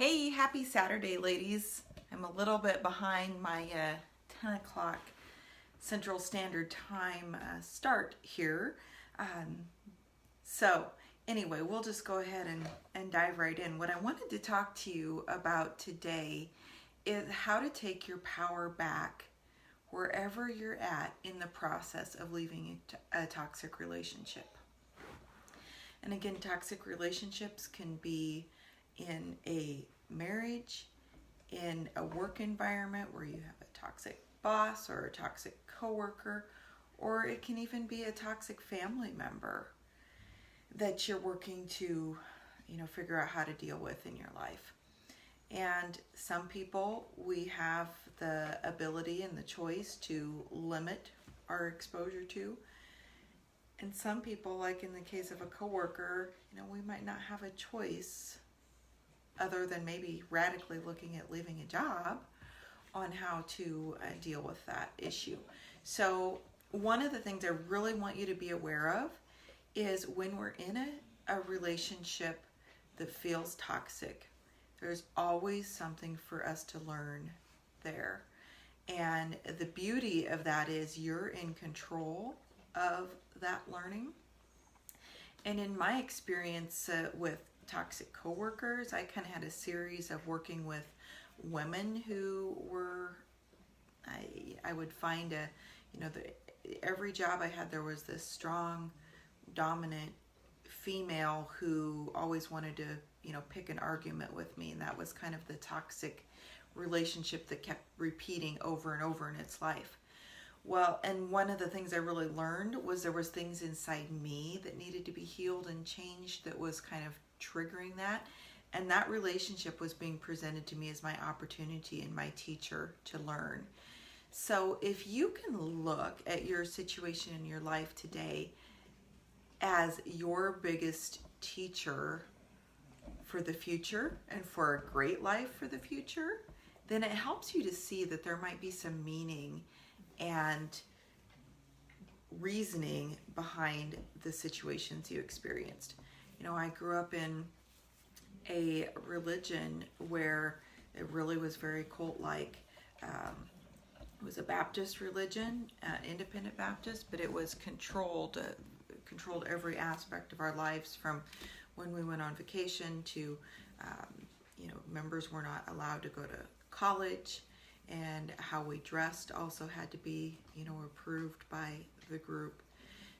Hey, happy Saturday, ladies. I'm a little bit behind my 10 o'clock Central Standard Time start here. So anyway, we'll just go ahead and dive right in. What I wanted to talk to you about today is how to take your power back wherever you're at in the process of leaving a toxic relationship. And again, toxic relationships can be in a marriage, in a work environment where you have a toxic boss or a toxic coworker, or it can even be a toxic family member that you're working to, figure out how to deal with in your life. And some people, we have the ability and the choice to limit our exposure to. And some people, like in the case of a coworker, we might not have a choice other than maybe radically looking at leaving a job on how to deal with that issue. So one of the things I really want you to be aware of is when we're in a relationship that feels toxic, there's always something for us to learn there. And the beauty of that is you're in control of that learning. And in my experience with toxic coworkers, I kind of had a series of working with women who were, I would find every job I had, there was this strong, dominant female who always wanted to, pick an argument with me. And that was kind of the toxic relationship that kept repeating over and over in its life. Well, and one of the things I really learned was there was things inside me that needed to be healed and changed that was kind of triggering that. And that relationship was being presented to me as my opportunity and my teacher to learn. So if you can look at your situation in your life today as your biggest teacher for the future and for a great life for the future, then it helps you to see that there might be some meaning and reasoning behind the situations you experienced. I grew up in a religion where it really was very cult-like. It was a Baptist religion, independent Baptist, but it was controlled every aspect of our lives, from when we went on vacation to, members were not allowed to go to college, and how we dressed also had to be, approved by the group.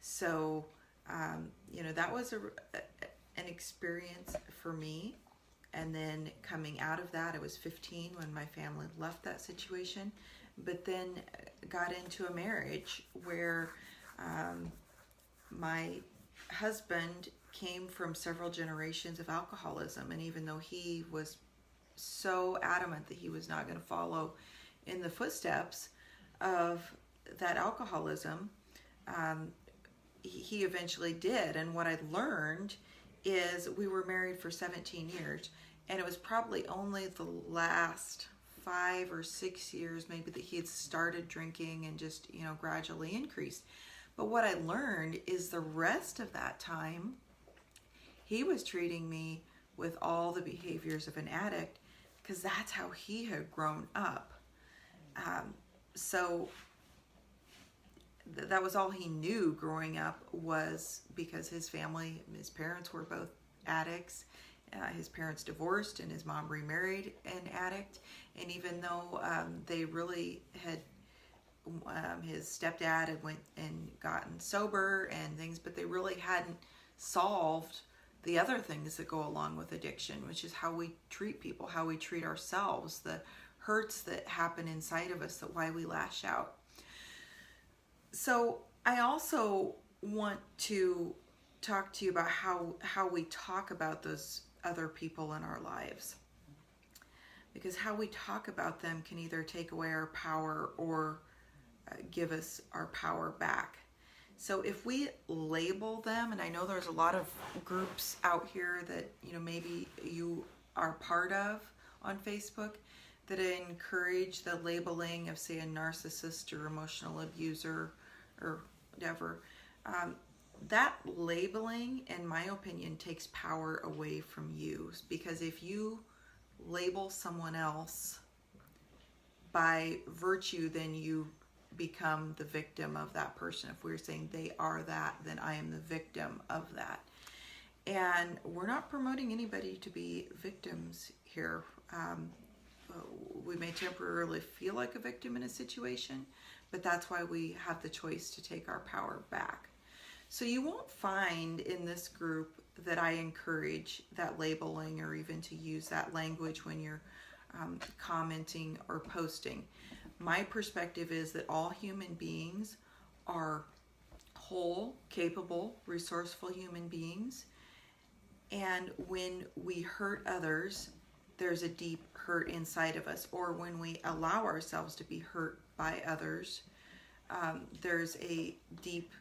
So, that was an experience for me. And then coming out of that, I was 15 when my family left that situation, but then got into a marriage where my husband came from several generations of alcoholism. And even though he was so adamant that he was not going to follow in the footsteps of that alcoholism, he eventually did. And what I learned is we were married for 17 years, and it was probably only the last 5 or 6 years maybe that he had started drinking and just, gradually increased. But what I learned is the rest of that time, he was treating me with all the behaviors of an addict, because that's how he had grown up. So that was all he knew growing up, was because his parents were both addicts. His parents divorced and his mom remarried an addict. And even though they really had, his stepdad had went and gotten sober and things, but they really hadn't solved the other things that go along with addiction, which is how we treat people, how we treat ourselves, the hurts that happen inside of us, that why we lash out. So I also want to talk to you about how we talk about those other people in our lives, because how we talk about them can either take away our power or give us our power back. So if we label them, and I know there's a lot of groups out here that maybe you are part of on Facebook that encourage the labeling of, say, a narcissist or emotional abuser or whatever. That labeling, in my opinion, takes power away from you, because if you label someone else by virtue, then you become the victim of that person. If we're saying they are that, then I am the victim of that. And we're not promoting anybody to be victims here. We may temporarily feel like a victim in a situation, but that's why we have the choice to take our power back. So you won't find in this group that I encourage that labeling or even to use that language when you're commenting or posting. My perspective is that all human beings are whole, capable, resourceful human beings. And when we hurt others, there's a deep hurt inside of us. Or when we allow ourselves to be hurt by others, there's a deep,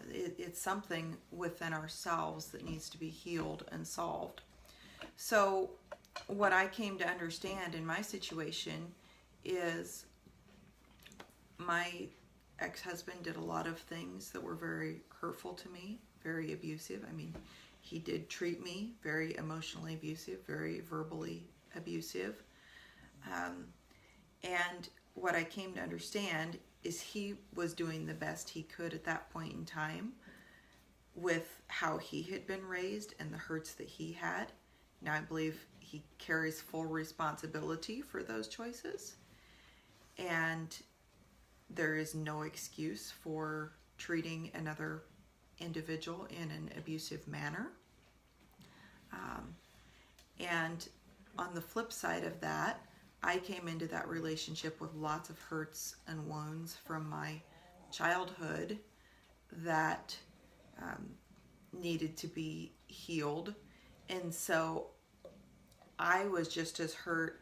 it's something within ourselves that needs to be healed and solved. So what I came to understand in my situation is my ex-husband did a lot of things that were very hurtful to me, very abusive. I mean, he did treat me very emotionally abusive, very verbally abusive. And what I came to understand is he was doing the best he could at that point in time with how he had been raised and the hurts that he had. Now I believe he carries full responsibility for those choices. And there is no excuse for treating another individual in an abusive manner. And on the flip side of that, I came into that relationship with lots of hurts and wounds from my childhood that needed to be healed. And so I was just as hurt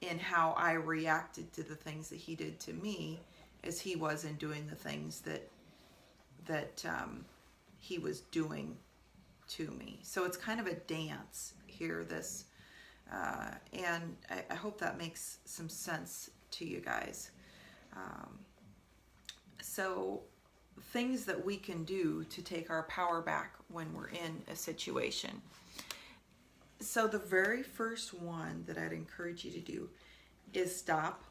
in how I reacted to the things that he did to me as he was in doing the things that he was doing to me. So it's kind of a dance here, this, and I hope that makes some sense to you guys. So things that we can do to take our power back when we're in a situation. So the very first one that I'd encourage you to do is stop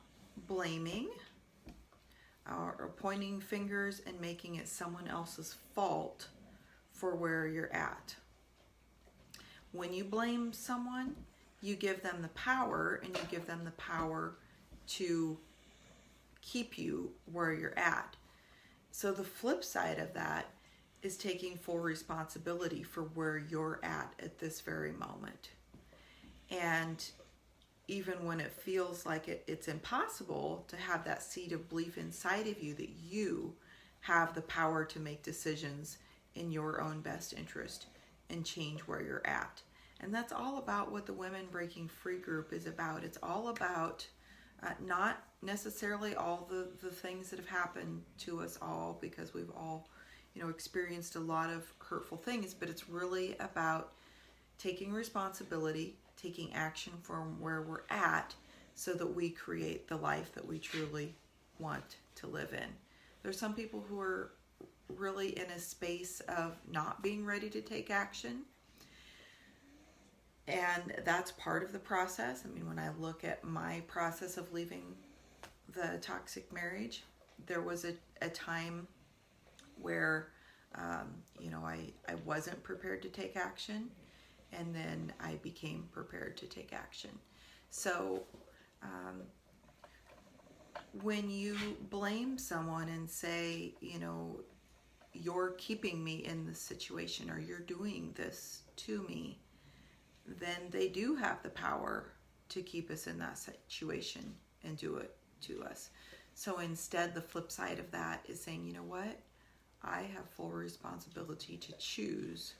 blaming or pointing fingers and making it someone else's fault for where you're at. When you blame someone, you give them the power, and you give them the power to keep you where you're at. So the flip side of that is taking full responsibility for where you're at this very moment. And even when it feels like it's impossible to have that seed of belief inside of you that you have the power to make decisions in your own best interest and change where you're at. And that's all about what the Women Breaking Free group is about. It's all about not necessarily all the things that have happened to us all, because we've all, experienced a lot of hurtful things, but it's really about taking responsibility, taking action from where we're at so that we create the life that we truly want to live in. There's some people who are really in a space of not being ready to take action. And that's part of the process. I mean, when I look at my process of leaving the toxic marriage, there was a time where, I wasn't prepared to take action. And then I became prepared to take action. So when you blame someone and say, you're keeping me in this situation, or you're doing this to me, then they do have the power to keep us in that situation and do it to us. So instead, the flip side of that is saying, you know what? I have full responsibility to choose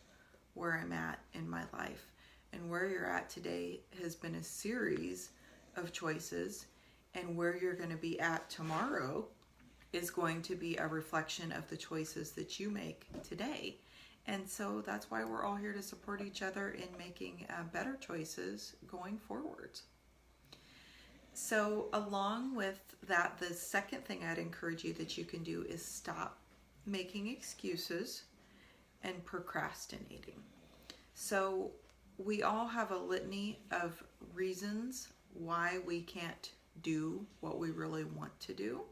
where I'm at in my life. And where you're at today has been a series of choices, and where you're going to be at tomorrow is going to be a reflection of the choices that you make today. And so that's why we're all here to support each other in making better choices going forward. So along with that, the second thing I'd encourage you that you can do is stop making excuses and procrastinating. So we all have a litany of reasons why we can't do what we really want to do.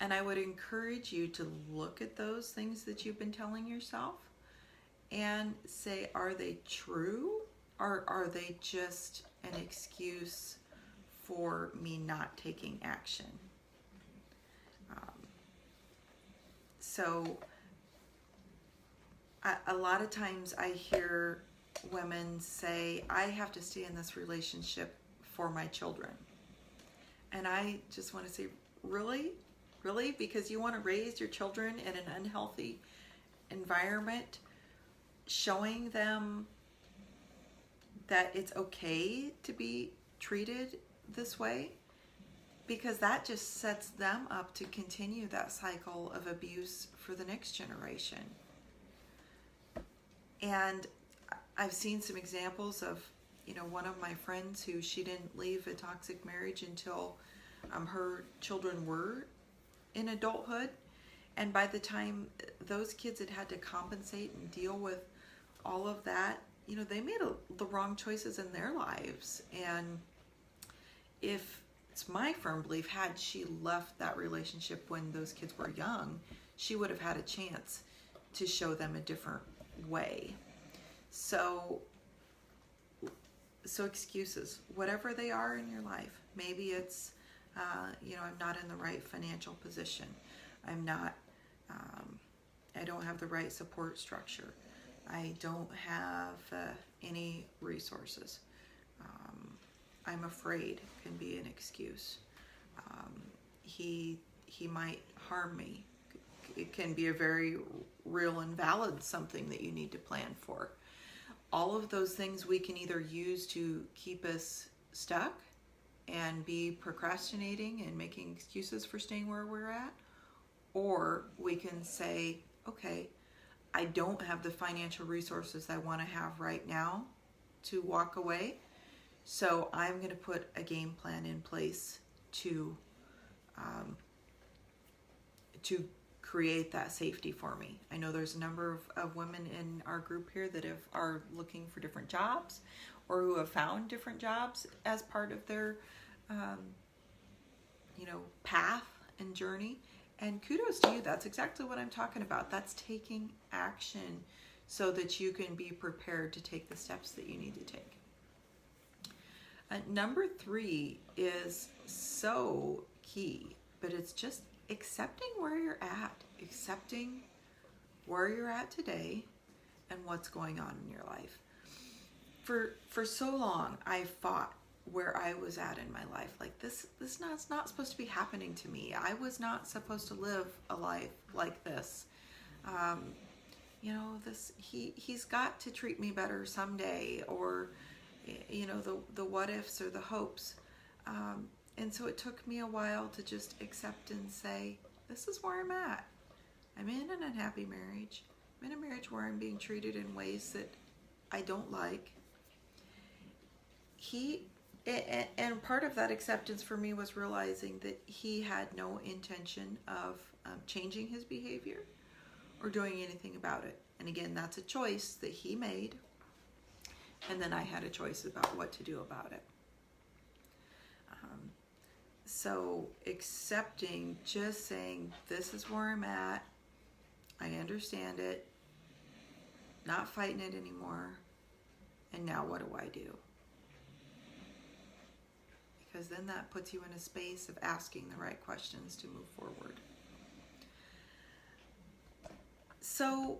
And I would encourage you to look at those things that you've been telling yourself and say, are they true, or are they just an excuse for me not taking action? So a lot of times I hear women say, I have to stay in this relationship for my children. And I just want to say, really? Really? Because you want to raise your children in an unhealthy environment, showing them that it's okay to be treated this way? Because that just sets them up to continue that cycle of abuse for the next generation. And I've seen some examples of, one of my friends who she didn't leave a toxic marriage until her children were in adulthood. And by the time those kids had to compensate and deal with all of that, they made the wrong choices in their lives. And it's my firm belief, had she left that relationship when those kids were young, she would have had a chance to show them a different way. So excuses, whatever they are in your life. Maybe it's, I'm not in the right financial position. I don't have the right support structure. I don't have any resources. I'm afraid can be an excuse. He might harm me. It can be a very real and valid something that you need to plan for. All of those things we can either use to keep us stuck and be procrastinating and making excuses for staying where we're at, or we can say, okay, I don't have the financial resources I want to have right now to walk away, so I'm going to put a game plan in place to create that safety for me. I know there's a number of women in our group here that are looking for different jobs, or who have found different jobs as part of their path and journey. And kudos to you. That's exactly what I'm talking about. That's taking action so that you can be prepared to take the steps that you need to take. Number 3 is so key, but it's just accepting where you're at. Accepting where you're at today and what's going on in your life. For so long, I fought where I was at in my life. Like, this is not supposed to be happening to me. I was not supposed to live a life like this. He's got to treat me better someday, or the what ifs or the hopes. And so it took me a while to just accept and say, this is where I'm at. I'm in an unhappy marriage. I'm in a marriage where I'm being treated in ways that I don't like. And part of that acceptance for me was realizing that he had no intention of changing his behavior or doing anything about it. And again, that's a choice that he made. And then I had a choice about what to do about it. So accepting, just saying, this is where I'm at. I understand it. Not fighting it anymore. And now what do I do? Because then that puts you in a space of asking the right questions to move forward. So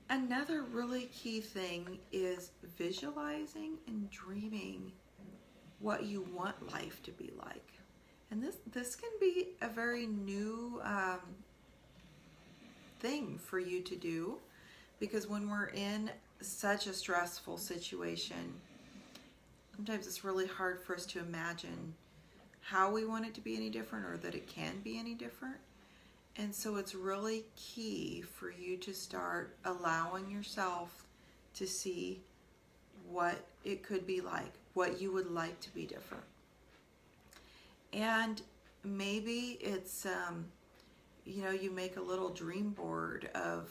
another really key thing is visualizing and dreaming what you want life to be like. And this can be a very new thing for you to do, because when we're in such a stressful situation, sometimes it's really hard for us to imagine how we want it to be any different, or that it can be any different. And so it's really key for you to start allowing yourself to see what it could be like, what you would like to be different. And maybe it's, you make a little dream board of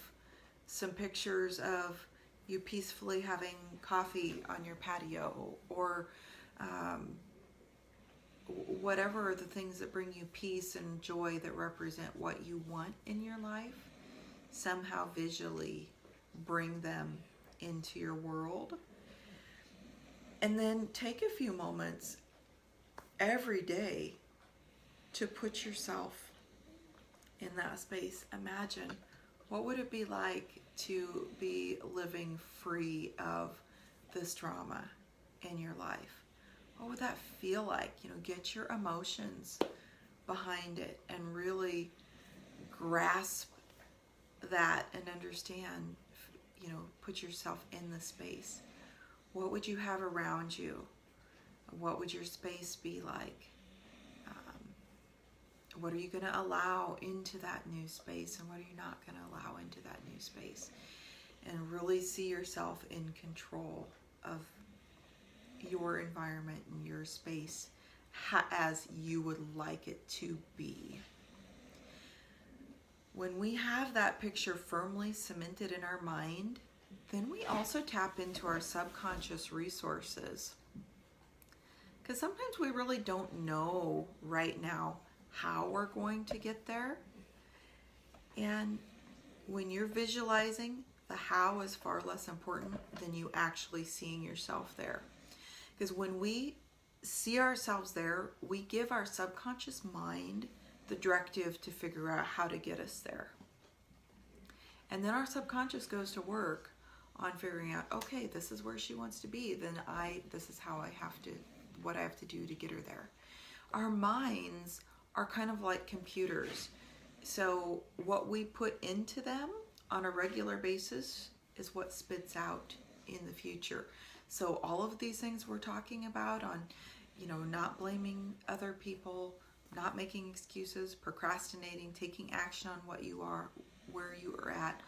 some pictures of you peacefully having coffee on your patio, or whatever are the things that bring you peace and joy that represent what you want in your life, somehow visually bring them into your world. And then take a few moments every day to put yourself in that space. Imagine, what would it be like to be living free of this trauma in your life? What would that feel like? Get your emotions behind it and really grasp that and understand, put yourself in the space. What would you have around you? What would your space be like? What are you going to allow into that new space, and what are you not going to allow into that new space? And really see yourself in control of your environment and your space as you would like it to be. When we have that picture firmly cemented in our mind, then we also tap into our subconscious resources. Because sometimes we really don't know right now how we're going to get there. And when you're visualizing, the how is far less important than you actually seeing yourself there. Because when we see ourselves there, we give our subconscious mind the directive to figure out how to get us there. And then our subconscious goes to work on figuring out, okay, this is where she wants to be, then this is what I have to do to get her there. Our minds are kind of like computers. So what we put into them on a regular basis is what spits out in the future. So all of these things we're talking about on, not blaming other people, not making excuses, procrastinating, taking action on what you are, where you are at,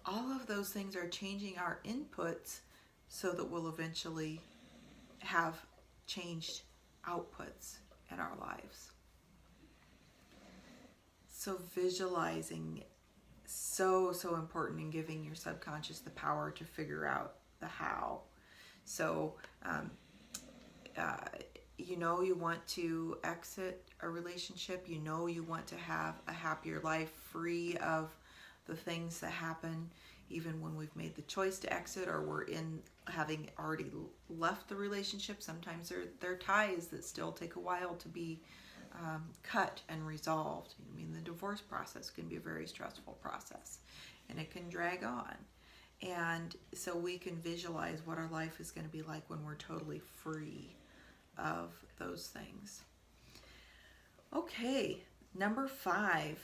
all of those things are changing our inputs so that we'll eventually have changed outputs in our lives. So visualizing, so important in giving your subconscious the power to figure out the how. So, you want to exit a relationship, you want to have a happier life free of the things that happen even when we've made the choice to exit, or we're having already left the relationship. Sometimes there are ties that still take a while to be cut and resolved. The divorce process can be a very stressful process, and it can drag on. And so we can visualize what our life is going to be like when we're totally free of those things. Okay, number 5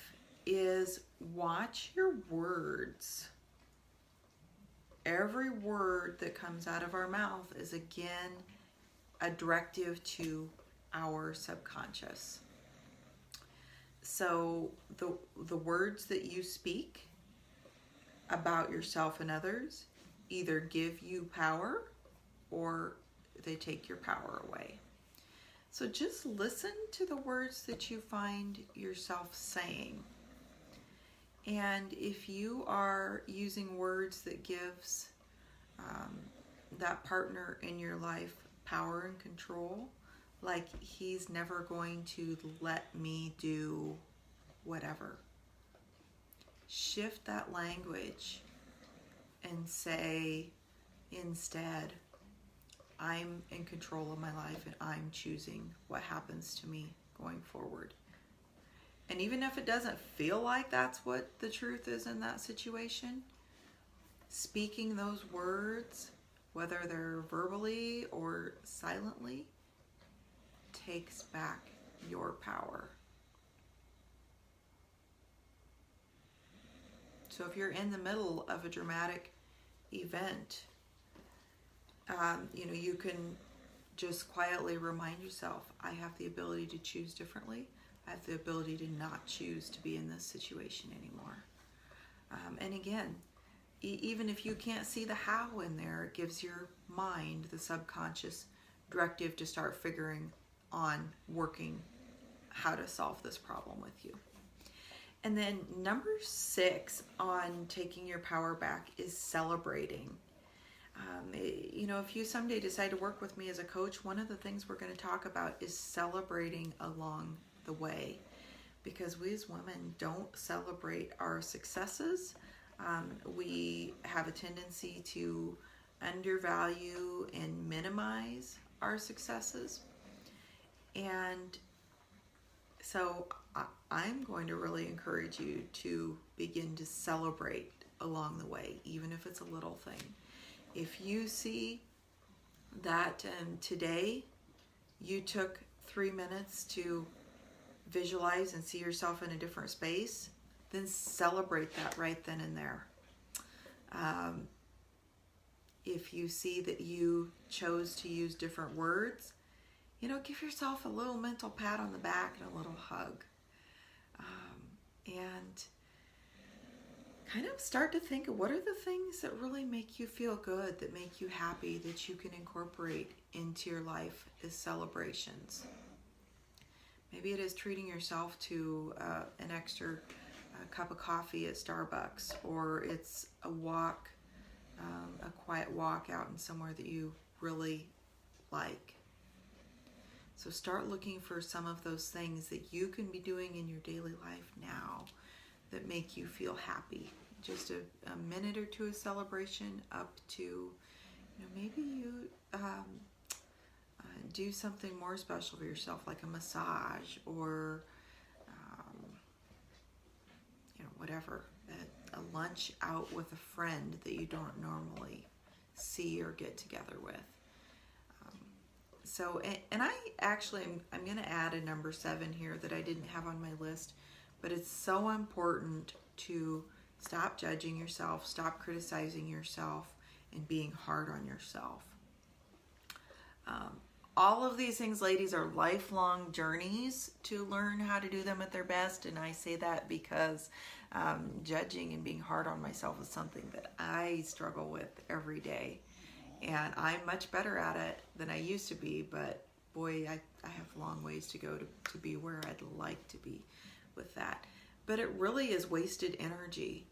is watch your words. Every word that comes out of our mouth is again a directive to our subconscious. So the words that you speak about yourself and others either give you power or they take your power away. So just listen to the words that you find yourself saying. And if you are using words that gives that partner in your life power and control, like he's never going to let me do whatever, shift that language and say instead, I'm in control of my life and I'm choosing what happens to me going forward. And even if it doesn't feel like that's what the truth is in that situation, speaking those words, whether they're verbally or silently, takes back your power. So if you're in the middle of a dramatic event, you can just quietly remind yourself, I have the ability to choose differently. I have the ability to not choose to be in this situation anymore. And again, even if you can't see the how in there, it gives your mind, the subconscious, directive to start figuring on working how to solve this problem with you. And then number 6 on taking your power back is celebrating. if you someday decide to work with me as a coach, one of the things we're going to talk about is celebrating along the way, because we as women don't celebrate our successes. We have a tendency to undervalue and minimize our successes. And so I'm going to really encourage you to begin to celebrate along the way, even if it's a little thing. If you see that today you took 3 minutes to visualize and see yourself in a different space, then celebrate that right then and there. If you see that you chose to use different words, give yourself a little mental pat on the back and a little hug. And kind of start to think of what are the things that really make you feel good, that make you happy, that you can incorporate into your life as celebrations. Maybe it is treating yourself to an extra cup of coffee at Starbucks, or it's a walk, a quiet walk out in somewhere that you really like. So start looking for some of those things that you can be doing in your daily life now that make you feel happy. Just a minute or two of celebration, up to, maybe you do something more special for yourself, like a massage, or whatever, a lunch out with a friend that you don't normally see or get together with. So, and I actually, I'm going to add a number 7 here that I didn't have on my list, but it's so important to stop judging yourself, stop criticizing yourself, and being hard on yourself. All of these things, ladies, are lifelong journeys to learn how to do them at their best, and I say that because judging and being hard on myself is something that I struggle with every day. And I'm much better at it than I used to be, but boy, I have long ways to go to be where I'd like to be with that. But it really is wasted energy.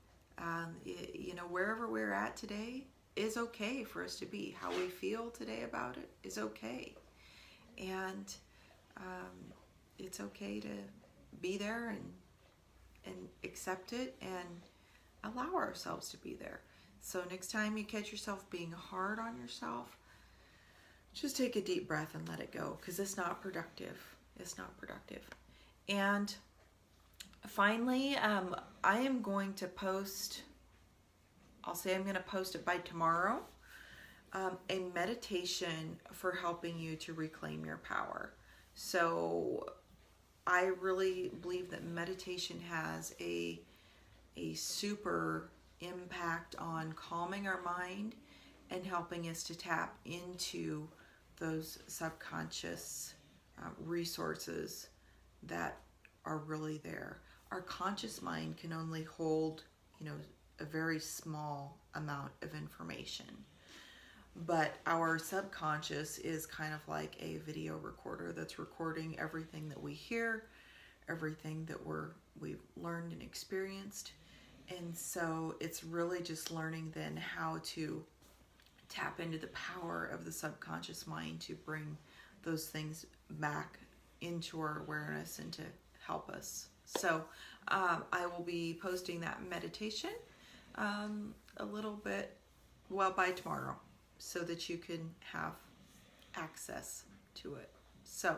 Wherever we're at today is okay for us to be. How we feel today about it is okay. And it's okay to be there and accept it and allow ourselves to be there. So next time you catch yourself being hard on yourself, just take a deep breath and let it go, because it's not productive. It's not productive. And finally, I am going to post, I'm going to post it by tomorrow, a meditation for helping you to reclaim your power. So I really believe that meditation has a super impact on calming our mind and helping us to tap into those subconscious resources that are really there. Our conscious mind can only hold, a very small amount of information. But our subconscious is kind of like a video recorder that's recording everything that we hear, everything that we've learned and experienced. And so it's really just learning then how to tap into the power of the subconscious mind to bring those things back into our awareness and to help us. So I will be posting that meditation a little bit, by tomorrow, so that you can have access to it. So,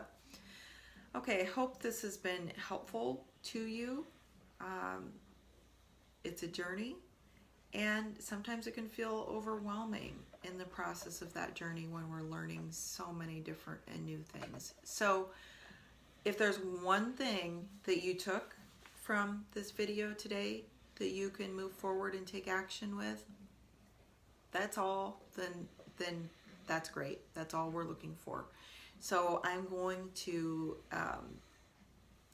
okay, I hope this has been helpful to you. It's a journey, and sometimes it can feel overwhelming in the process of that journey when we're learning so many different and new things. So if there's one thing that you took from this video today that you can move forward and take action with, that's all, then that's great. That's all we're looking for. So I'm going to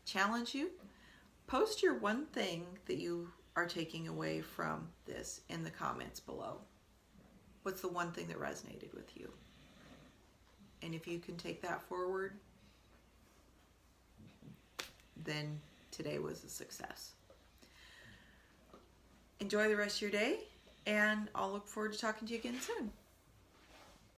challenge you. Post your one thing that you are taking away from this in the comments below. What's the one thing that resonated with you? And if you can take that forward, then today was a success. Enjoy the rest of your day, and I'll look forward to talking to you again soon.